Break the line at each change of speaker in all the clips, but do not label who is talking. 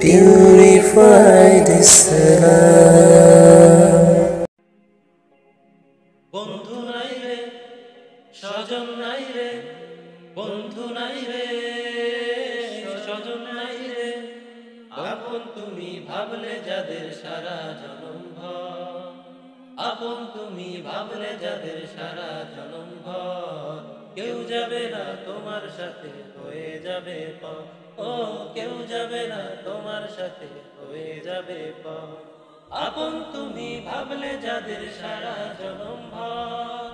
Purify this love.
বন্ধু নাই রে, স্বজন নাই রে, বন্ধু নাই রে, স্বজন নাই রে, আপন তুমি ভাবলে যাদের সারা জনম ভর, আপন তুমি ভাবলে যাদের সারা জনম ভর, কেউ যাবে না তোমার সাথে, হয়ে যাবে পর। ও কেউ যাবে না তোমার সাথে, হয়ে যাবে পর। আপন তুমি ভাবলে যাদের সারা জনম ভর,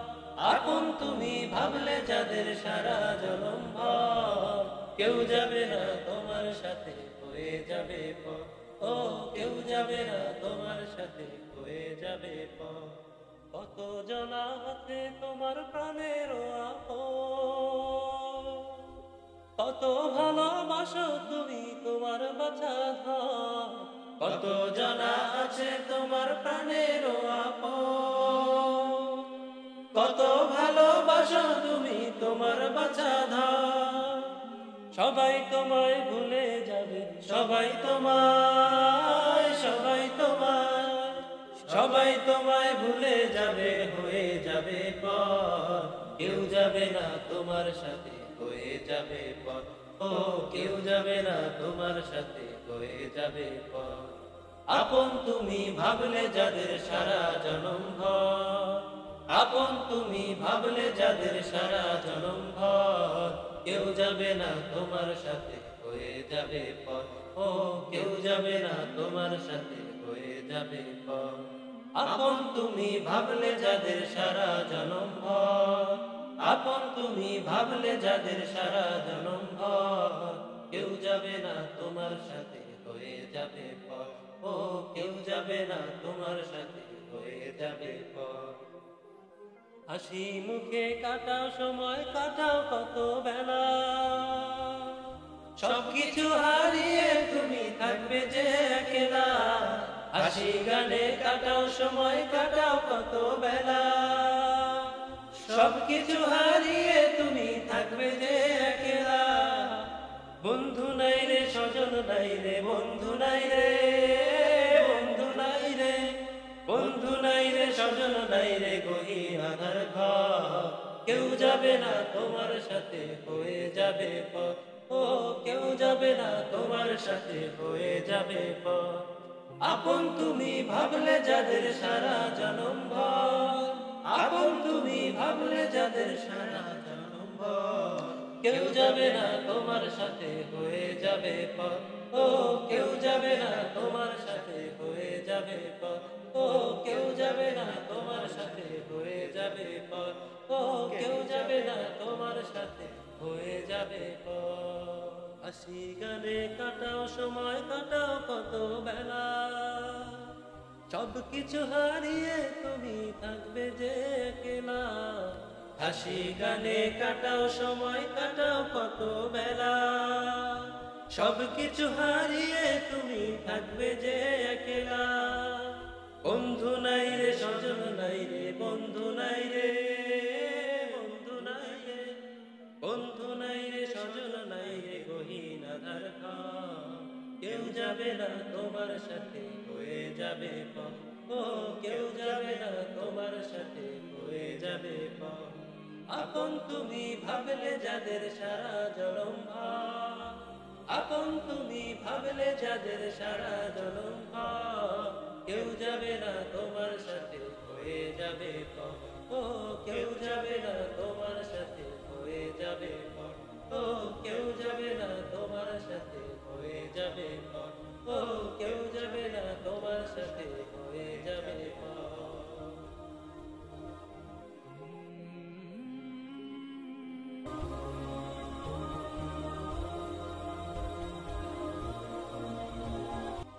আপন তুমি ভাবলে যাদের সারা জনম ভর, কেউ যাবে না তোমার সাথে, হয়ে যাবে পর। ও কেউ যাবে না তোমার সাথে, হয়ে যাবে পর। কত জনা আছে তোমার প্রাণের আপন, কত ভালোবাসো তুমি তোমার বাছা ধন, কত জানা আছে তোমার প্রাণের আপন, কত ভালোবাসো তুমি তোমার বাছা ধন। সবাই তোমায় ভুলে যাবে, সবাই তোমায়, সবাই তোমায়, সবাই তোমায় ভুলে যাবে, হয়ে যাবে পর। কেউ যাবে না তোমার সাথে, হয়ে যাবে পর। ও কেউ যাবে না তোমার সাথে, হয়ে যাবে পর। আপন তুমি ভাবলে যাদের সারা জনম ভর, আপন তুমি ভাবলে যাদের সারা জনম ভর, কেউ যাবে না তোমার সাথে, হয়ে যাবে পর। ও কেউ যাবে না তোমার সাথে, হয়ে যাবে পর। আপন তুমি ভাবলে যাদের সারা জনম ভর, আপন তুমি ভাবলে যাদের সারা জনম ভর, কেউ যাবে না তোমার সাথে, হয়ে যাবে পর। ও কেউ যাবে না তোমার সাথে, হয়ে যাবে পর। হাসি মুখে কাটাও সময়, কাটাও কত বেলা, সবকিছু হারিয়ে তুমি থাকবে যে একলা। হাসি গানে কাটাও সময়, কাটাও কত বেলা, সবকিছু হারিয়ে তুমি থাকবে যে একলা। বন্ধু নাই রে, স্বজন নাই রে, বন্ধু নাই রে, বন্ধু নাই রে, বন্ধু নাই রে, স্বজন নাই রে, গহীন আঁধার ঘর। কেউ যাবে না তোমার সাথে, হয়ে যাবে পর। ও কেউ যাবে না তোমার সাথে, হয়ে যাবে পর। আপন তুমি ভাবলে যাদের সারা জনম ভর, আপন তুমি ভাবলে যাদের সারা জনম ভর, কেউ যাবে না তোমার সাথে, হয়ে যাবে পর। ও কেউ যাবে না তোমার সাথে, হয়ে যাবে পর। ও কেউ যাবে না তোমার সাথে, হয়ে যাবে পর। ও কেউ যাবে না তোমার সাথে, হয়ে যাবে পর। হাসি গানে কাটাও সময়, কাটাও কত বেলা, সবকিছু হারিয়ে তুমি থাকবে যে একলা। হাসি গানে কাটাও সময়, কাটাও কত বেলা, সবকিছু হারিয়ে তুমি থাকবে যে একলা। বন্ধু নাই রে, স্বজন নাই রে, বন্ধু নাই রে, বন্ধু নাই রে, বন্ধু নাই রে, স্বজন নাই রে, গহীন আঁধার ঘর। কেউ যাবে না তোমার সাথে, হয়ে যাবে পর। ও কেউ যাবে না তোমার সাথে, হয়ে যাবে পর। আপন তুমি ভাবলে যাদের সারা জনম ভর, আপন তুমি ভাবলে যাদের সারা জনম ভর, কেউ যাবে না তোমার